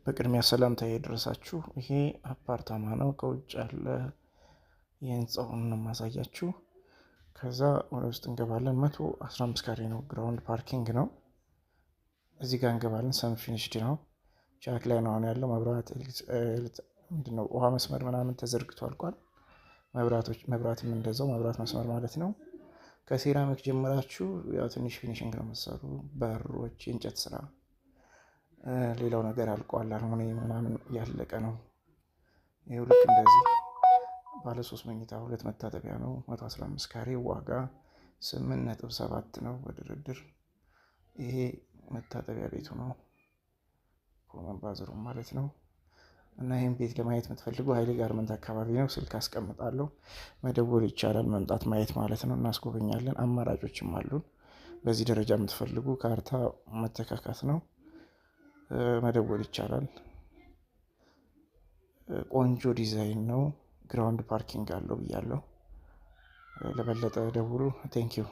በቅድሚያ ሰላምታዬ ይድረሳችሁ። ይሄ አፓርታማ ነው። ከውጭ ያለ የህንፃውን ነው የማሳያችሁ። ከዛ ወደ ውስጥ እንገባለን። 115 ካሬ ነው። ግራውንድ ፓርኪንግ ነው። እዚህ ጋር እንገባለን። ሰም ፊኒሽድ ነው። ቻክ ላይ ነው አሁን ያለው። መብራት ምንድነው ውሃ መስመር ምናምን ተዘርግቶ አልቋል። መብራትም እንደዛው መብራት መስመር ማለት ነው። ከሴራሚክ ጀምራችሁ ያው ትንሽ ፊኒሽንግ ነው መሰሩ። በሮች፣ የእንጨት ስራ፣ ሌላው ነገር አልቋል። አልሙኒየም ምናምን ያለቀ ነው። ይሄው ልክ እንደዚህ ባለ 3 መኝታ 2 መታጠቢያ ነው። 115 ካሬ ዋጋ 8.7 ነው በድርድር። ይሄ መታጠቢያ ቤቱ ነው፣ ኮመን ባዝሩም ማለት ነው። እና ይህን ቤት ለማየት የምትፈልጉ ኃይሌ ጋርመንት አካባቢ ነው። ስልክ አስቀምጣለሁ፣ መደወል ይቻላል። መምጣት ማየት ማለት ነው። እናስጎበኛለን። አማራጮችም አሉን። በዚህ ደረጃ የምትፈልጉ ካርታ መተካካት ነው፣ መደወል ይቻላል። ቆንጆ ዲዛይን ነው። ግራውንድ ፓርኪንግ አለው ብያለሁ። ለበለጠ ደውሉ። ቴንኪው